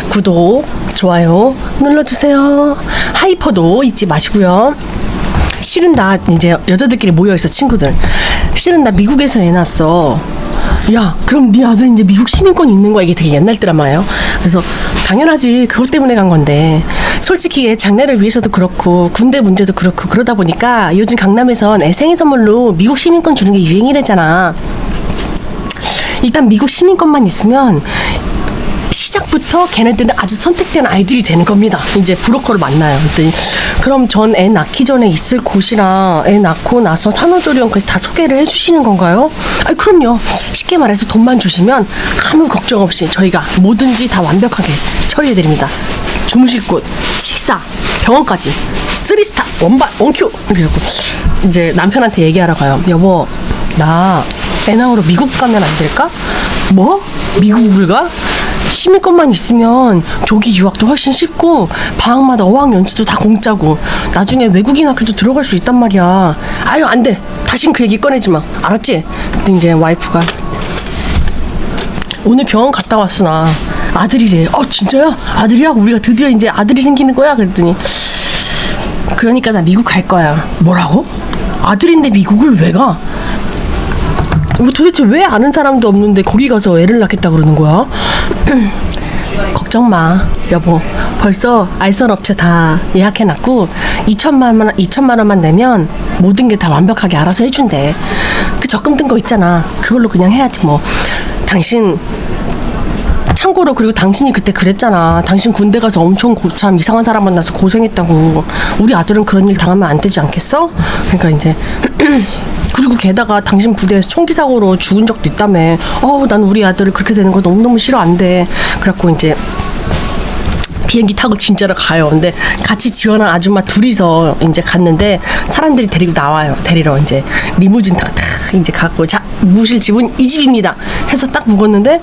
구독, 좋아요 눌러주세요. 하이퍼도 잊지 마시고요. 실은 나 이제 여자들끼리 모여있어. 친구들 실은 나 미국에서 애 낳았어. 야, 그럼 네 아들 이제 미국 시민권이 있는 거야. 이게 되게 옛날 드라마예요. 그래서 당연하지, 그것 때문에 간 건데, 솔직히 애 장래를 위해서도 그렇고 군대 문제도 그렇고 그러다 보니까 요즘 강남에선 애 생일 선물로 미국 시민권 주는 게 유행이래잖아. 일단 미국 시민권만 있으면 시작부터 걔네들은 아주 선택된 아이들이 되는 겁니다. 이제 브로커를 만나요. 그럼 전 애 낳기 전에 있을 곳이랑 애 낳고 나서 산후조리원까지 다 소개를 해주시는 건가요? 아니, 그럼요. 쉽게 말해서 돈만 주시면 아무 걱정 없이 저희가 뭐든지 다 완벽하게 처리해드립니다. 주무실 곳, 식사, 병원까지 3스타 원큐. 그래갖고 이제 남편한테 얘기하러 가요. 여보, 나 애 낳으러 미국 가면 안 될까? 뭐? 미국을 가? 시민권만 있으면 조기 유학도 훨씬 쉽고 방학마다 어학연수도 다 공짜고 나중에 외국인 학교도 들어갈 수 있단 말이야. 아유, 안 돼. 다신 그 얘기 꺼내지 마. 알았지? 근데 이제 와이프가 오늘 병원 갔다 왔어. 나 아들이래. 진짜야? 아들이야? 우리가 드디어 이제 아들이 생기는 거야? 그랬더니 그러니까 나 미국 갈 거야. 뭐라고? 아들인데 미국을 왜 가? 도대체 왜 아는 사람도 없는데 거기 가서 애를 낳겠다 그러는 거야? 걱정 마, 여보. 벌써 알선 업체 다 예약해놨고 2천만 원만 내면 모든 게 다 완벽하게 알아서 해준대. 그 적금 든 거 있잖아. 그걸로 그냥 해야지 뭐. 당신 참고로, 그리고 당신이 그때 그랬잖아. 당신 군대 가서 엄청 참 이상한 사람 만나서 고생했다고. 우리 아들은 그런 일 당하면 안 되지 않겠어? 그러니까 이제 그리고 게다가 당신 부대에서 총기 사고로 죽은 적도 있다며. 난 우리 아들을 그렇게 되는 거 너무너무 싫어. 안 돼. 그래갖고 이제 비행기 타고 진짜로 가요. 근데 같이 지원한 아줌마 둘이서 이제 갔는데 사람들이 데리고 나와요. 데리러 이제 리무진 딱 이제 갖고, 자, 묵으실 집은 이 집입니다 해서 딱 묵었는데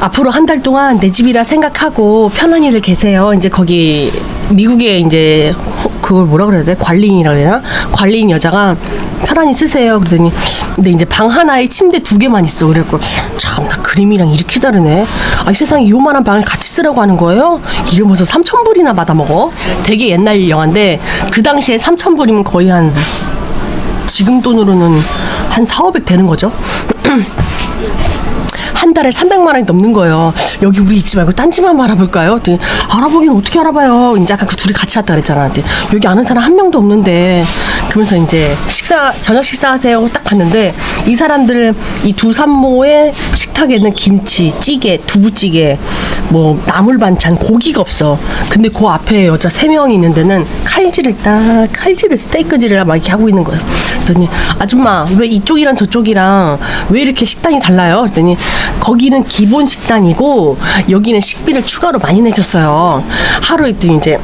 앞으로 한 달 동안 내 집이라 생각하고 편안히들 계세요. 이제 거기 미국에 이제 그걸 뭐라 그래야 돼? 관리인이라 그래야 되나? 관리인 여자가 편안히 쓰세요. 그러더니 근데 이제 방 하나에 침대 2개만 있어. 그래갖고 참, 나 그림이랑 이렇게 다르네. 이 세상에 요만한 방을 같이 쓰라고 하는 거예요? 이러면서 3,000불이나 받아먹어. 되게 옛날 영화인데 그 당시에 3,000불이면 거의 한 지금 돈으로는 한 4,500 되는 거죠. 한 달에 300만 원이 넘는 거예요. 여기 우리 있지 말고 딴 집 한번 알아볼까요? 알아보긴 어떻게 알아봐요? 이제 아까 그 둘이 같이 왔다 그랬잖아. 여기 아는 사람 한 명도 없는데. 그러면서 이제 저녁 식사하세요 딱 갔는데 이 사람들 이 두 산모의 식탁에는 김치, 찌개, 두부찌개, 뭐 나물 반찬, 고기가 없어. 근데 그 앞에 여자 3명이 있는 데는 칼질을 스테이크질을 막 이렇게 하고 있는 거예요. 그랬더니 아줌마, 왜 이쪽이랑 저쪽이랑 왜 이렇게 식단이 달라요? 그랬더니 거기는 기본 식단이고 여기는 식비를 추가로 많이 내셨어요. 하루에 이제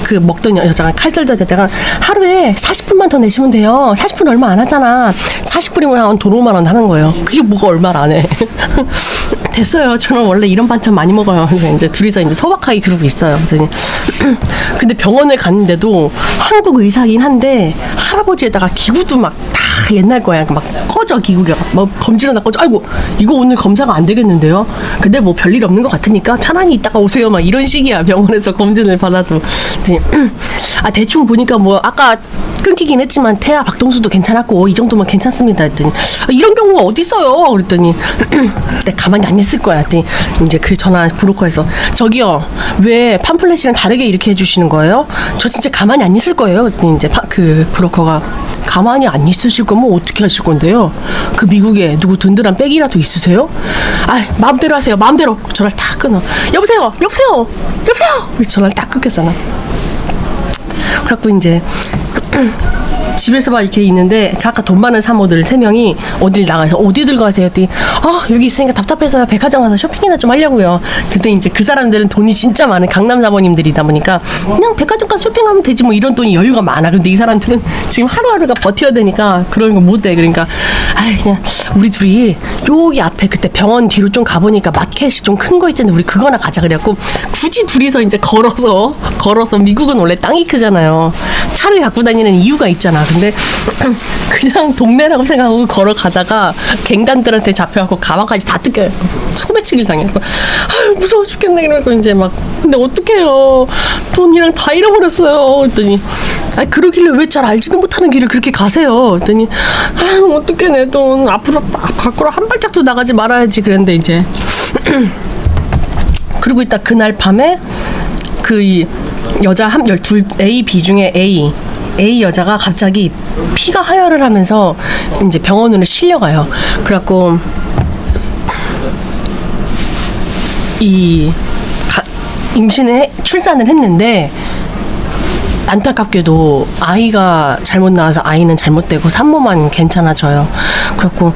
그 먹던 여자가 칼 썰던 여자가 하루에 40분만 더 내시면 돼요. 40분 얼마 안 하잖아. 40분이면 한 돈 5만 원 하는 거예요. 그게 뭐가 얼마를 안 해. 됐어요. 저는 원래 이런 반찬 많이 먹어요. 그래서 이제 둘이서 이제 소박하게 그러고 있어요. 근데 병원을 갔는데도 한국 의사긴 한데 할아버지에다가 기구도 막 다 옛날 거야. 막 꺼져, 기구가 막 검진하다 꺼져. 아이고, 이거 오늘 검사가 안 되겠는데요. 근데 뭐 별일 없는 것 같으니까 편안히 있다가 오세요. 막 이런 식이야. 병원에서 검진을 받아도. 대충 보니까 뭐 아까 끊기긴 했지만 태아 박동수도 괜찮았고 이 정도면 괜찮습니다 했더니 이런 경우가 어디 있어요? 그랬더니 내가 가만히 안 있을 거야 했더니 이제 그 전화 브로커에서 저기요, 왜 팜플렛이랑 다르게 이렇게 해주시는 거예요? 저 진짜 가만히 안 있을 거예요. 그랬더니 이제 그 브로커가 가만히 안 있으실 거면 어떻게 하실 건데요? 그 미국에 누구 든든한 백이라도 있으세요? 마음대로 하세요. 마음대로. 전화를 딱 끊어. 여보세요. 전화를 딱 끊겼잖아. 그래갖고 이제 집에서 막 이렇게 있는데 아까 돈 많은 사모들 3명이 어딜 나가서 어디들 가세요? 했더니 여기 있으니까 답답해서 백화점 가서 쇼핑이나 좀 하려고요. 근데 이제 그 사람들은 돈이 진짜 많은 강남 사모님들이다 보니까 그냥 백화점 가서 쇼핑하면 되지 뭐 이런 돈이 여유가 많아. 근데 이 사람들은 지금 하루하루가 버텨야 되니까 그런 거 못해. 그러니까 그냥 우리 둘이 여기 앞에 그때 병원 뒤로 좀 가보니까 마켓이 좀 큰 거 있잖아요. 우리 그거나 가자. 그래갖고 굳이 둘이서 이제 걸어서 미국은 원래 땅이 크잖아요. 차를 갖고 다니는 이유가 있잖아. 근데 그냥 동네라고 생각하고 걸어가다가 갱단들한테 잡혀갖고 가방까지 다 뜯겨요. 소매치기를 당했고 무서워 죽겠네 이러고 이제 막 근데 어떡해요. 돈이랑 다 잃어버렸어요. 그랬더니 그러길래 왜 잘 알지도 못하는 길을 그렇게 가세요. 그랬더니 어떡해 내 돈 앞으로 밖으로 한 발짝도 나가지 말아야지 그랬는데 이제 그러고 있다 그날 밤에 그 여자 A, B 중에 A 여자가 갑자기 피가 하혈을 하면서 이제 병원으로 실려가요. 그래갖고 출산을 했는데 안타깝게도 아이가 잘못 나와서 아이는 잘못되고 산모만 괜찮아져요. 그래갖고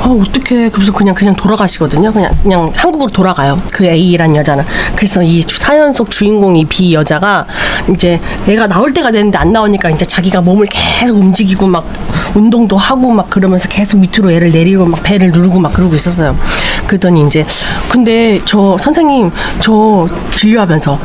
어떡해. 그래서 그냥 돌아가시거든요. 그냥 한국으로 돌아가요. 그 A란 여자는. 그래서 이 사연 속 주인공이 B 여자가 이제 애가 나올 때가 됐는데 안 나오니까 이제 자기가 몸을 계속 움직이고 막 운동도 하고 막 그러면서 계속 밑으로 애를 내리고 막 배를 누르고 막 그러고 있었어요. 그러더니 이제 근데 저 선생님 저 진료하면서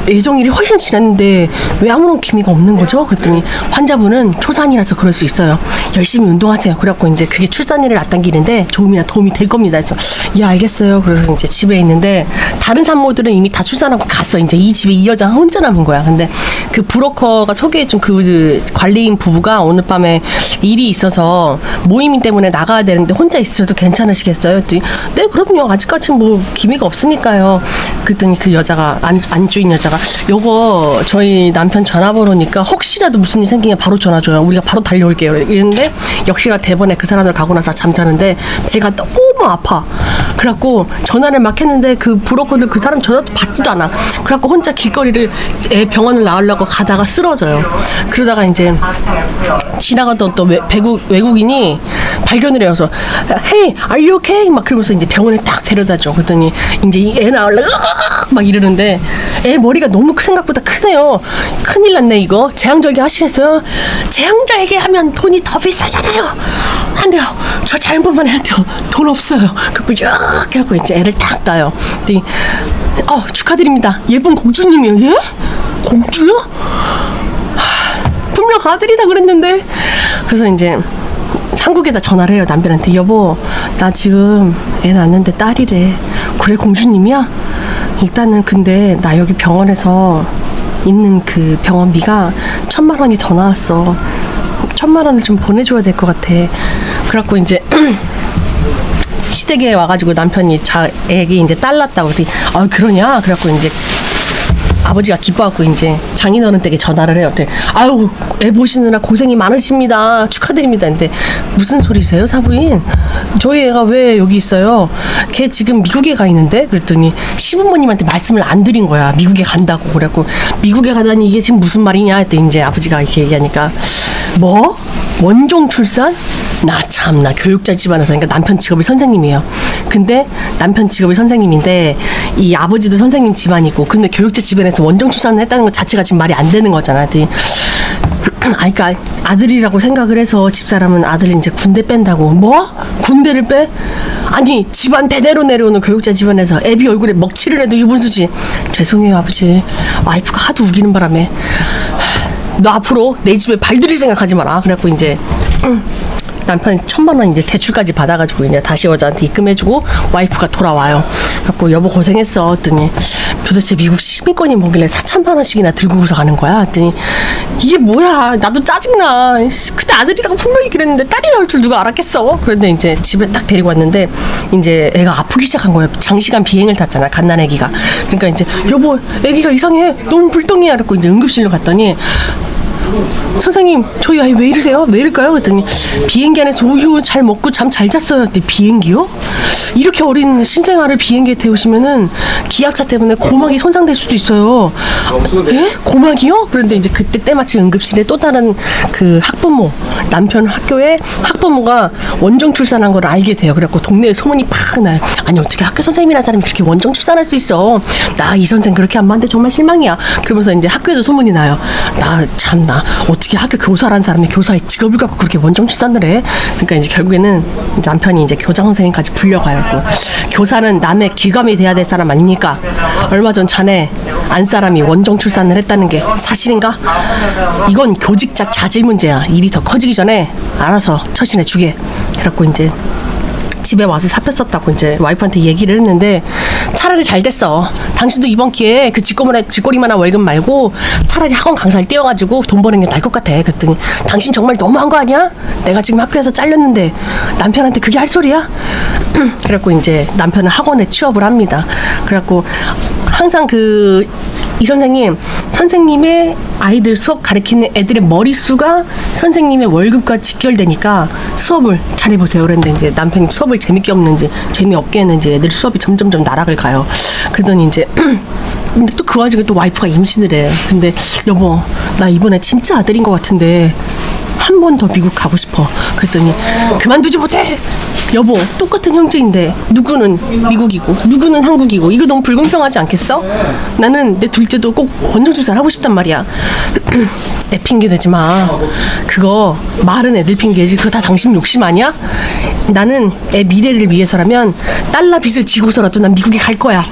예정일이 훨씬 지났는데 왜 아무런 기미가 없는 거죠? 그랬더니 환자분은 초산이라서 그럴 수 있어요. 열심히 운동하세요. 그래갖고 이제 그게 출산일을 앞당기는데 도움이 될 겁니다. 그래서 예 알겠어요. 그래서 이제 집에 있는데 다른 산모들은 이미 다 출산하고 갔어. 이제 이 집에 이 여자가 혼자 남은 거야. 근데 그 브로커가 소개해준 그 관리인 부부가 오늘 밤에 일이 있어서 모임 때문에 나가야 되는데 혼자 있어도 괜찮으시겠어요? 그랬더니 네 그럼요. 아직까지 뭐 기미가 없으니까요. 그랬더니 그 여자가 안주인 여자가 요거 저희 남편 전화번호니까 혹시라도 무슨 일 생기면 바로 전화 줘요. 우리가 바로 달려올게요. 이랬는데 역시나 대번에 그 사람들 가고 나서 잠자는데 배가 너무 아파. 그래갖고 전화를 막 했는데 그 브로커들 그 사람 전화도 받지도 않아. 그래갖고 혼자 길거리를 병원을 나오려고 가다가 쓰러져요. 그러다가 이제 지나가던 또 외국인이 발견을 해서 Hey, are you okay? 막 그러면서 이제 병원에 딱 데려다줘. 그랬더니 이제 애 나오려고 막 이러는데 애 머리가 너무 생각보다 크네요. 큰일 났네 이거. 제왕절개 하시겠어요? 제왕절개 하면 돈이 더 비싸잖아요. 안 돼요. 저 자연분만 해야 돼요. 돈 없어요. 그래서 이렇게 하고 이제 애를 딱 놔요. 그랬더니 축하드립니다. 예쁜 공주님이요. 예? 공주요? 분명 아들이라 그랬는데. 그래서 이제 한국에다 전화를 해요. 남편한테. 여보 나 지금 애 낳았는데 딸이래. 그래 공주님이야? 일단은 근데 나 여기 병원에서 있는 그 병원비가 1,000만 원이 더 나왔어. 1,000만 원을 좀 보내줘야 될 것 같아. 그래갖고 이제 시댁에 와가지고 남편이 애기 이제 딸 낳았다고 그랬더니 그러냐? 그래갖고 이제 아버지가 기뻐갖고 이제 장인어른 댁에 전화를 해요. 아유 애 보시느라 고생이 많으십니다. 축하드립니다. 근데 무슨 소리세요 사부인? 저희 애가 왜 여기 있어요? 걔 지금 미국에 가 있는데? 그랬더니 시부모님한테 말씀을 안 드린 거야. 미국에 간다고. 그래갖고 미국에 가다니 이게 지금 무슨 말이냐 했더니 이제 아버지가 이렇게 얘기하니까 뭐? 원종 출산? 나 참나 교육자 집안에서 그러니까 남편 직업이 선생님이에요. 근데 남편 직업이 선생님인데 이 아버지도 선생님 집안이고 근데 교육자 집안에서 원정 출산을 했다는 것 자체가 지금 말이 안 되는 거잖아. 그러니까 아들이라고 생각을 해서 집사람은 아들 이제 군대 뺀다고. 뭐? 군대를 빼? 아니 집안 대대로 내려오는 교육자 집안에서 애비 얼굴에 먹칠을 해도 유분수지. 죄송해요 아버지. 와이프가 하도 우기는 바람에 너 앞으로 내 집에 발들일 생각하지 마라. 그래갖고 이제 남편이 1,000만 원 이제 대출까지 받아가지고 이제 다시 여자한테 입금해주고 와이프가 돌아와요. 그래갖고 여보 고생했어. 했더니 도대체 미국 시민권이 뭐길래 4,000만 원씩이나 들고서 가는 거야. 했더니 이게 뭐야. 나도 짜증나. 그때 아들이라고 분명히 그랬는데 딸이 나올 줄 누가 알았겠어. 그런데 이제 집에 딱 데리고 왔는데 이제 애가 아프기 시작한 거예요. 장시간 비행을 탔잖아. 갓난애기가. 그러니까 이제 여보 애기가 이상해. 너무 불똥이야. 그래갖고 이제 응급실로 갔더니 선생님 저희 아이 왜 이러세요? 왜 이럴까요? 그랬더니 비행기 안에서 우유 잘 먹고 잠 잘 잤어요. 근데 비행기요? 이렇게 어린 신생아를 비행기에 태우시면은 기압차 때문에 고막이 손상될 수도 있어요. 예? 고막이요? 그런데 이제 그때 때마침 응급실에 또 다른 그 학부모 남편 학교에 학부모가 원정 출산한 걸 알게 돼요. 그래갖고 동네에 소문이 팍 나요. 아니 어떻게 학교 선생님이라는 사람이 그렇게 원정 출산할 수 있어? 나 이 선생 그렇게 안 봤는데 정말 실망이야. 그러면서 이제 학교에도 소문이 나요. 나 참나 어떻게 학교 교사라는 사람이 교사의 직업을 갖고 그렇게 원정 출산을 해? 그러니까 이제 결국에는 남편이 이제 교장 선생님까지 불려가요. 교사는 남의 귀감이 돼야 될 사람 아닙니까? 얼마 전 자네 안사람이 원정 출산을 했다는 게 사실인가? 이건 교직자 자질 문제야. 일이 더 커지기 전에 알아서 처신해 주게. 그래갖고 이제 집에 와서 사표 썼다고 이제 와이프한테 얘기를 했는데, 차라리 잘 됐어. 당신도 이번 기회에 그 쥐꼬리만한 월급 말고 차라리 학원 강사를 띄워가지고 돈 버는 게 나을 것 같아. 그랬더니 당신 정말 너무한 거 아니야? 내가 지금 학교에서 잘렸는데 남편한테 그게 할 소리야? 그래갖고 이제 남편은 학원에 취업을 합니다. 그래갖고 항상 이 선생님의 아이들 수업 가르치는 애들의 머릿수가 선생님의 월급과 직결되니까 수업을 잘해보세요. 그랬는데 이제 남편이 수업을 재밌게 없는지 재미없게 했는지 애들 수업이 점점점 나락을 가요. 그러더니 이제 근데 또 그 와중에 또 와이프가 임신을 해. 근데 여보, 나 이번에 진짜 아들인 것 같은데 한 번 더 미국 가고 싶어. 그랬더니 그만두지 못해. 여보, 똑같은 형제인데 누구는 미국이고 누구는 한국이고 이거 너무 불공평하지 않겠어? 나는 내 둘째도 꼭 원정 출산 하고 싶단 말이야. 애 핑계 대지 마. 그거 말은 애들 핑계지. 그거 다 당신 욕심 아니야? 나는 애 미래를 위해서라면 달러 빚을 지고서라도 난 미국에 갈 거야.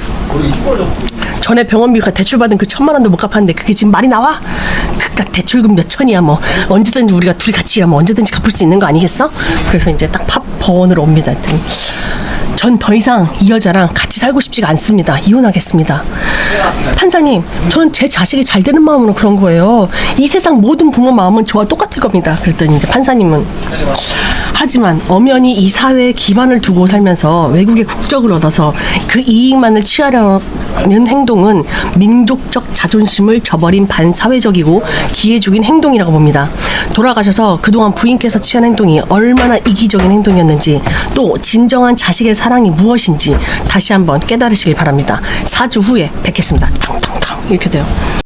전에 병원비가 대출받은 그 1,000만 원도 못 갚았는데 그게 지금 말이 나와? 그깟 대출금 몇 천이야. 뭐 언제든지 우리가 둘이 같이 일하면 언제든지 갚을 수 있는 거 아니겠어? 그래서 이제 딱 법원으로 옵니다. 전 더 이상 이 여자랑 같이 살고 싶지가 않습니다. 이혼하겠습니다. 판사님, 저는 제 자식이 잘 되는 마음으로 그런 거예요. 이 세상 모든 부모 마음은 저와 똑같을 겁니다. 그랬더니 이제 판사님은, 하지만 엄연히 이 사회에 기반을 두고 살면서 외국의 국적을 얻어서 그 이익만을 취하려는 행동은 민족적 자존심을 저버린 반사회적이고 기회죽인 행동이라고 봅니다. 돌아가셔서 그동안 부인께서 취한 행동이 얼마나 이기적인 행동이었는지, 또 진정한 자식의 사랑이 무엇인지 다시 한번 깨달으시길 바랍니다. 4주 후에 뵙겠습니다. 탕탕탕 이렇게 돼요.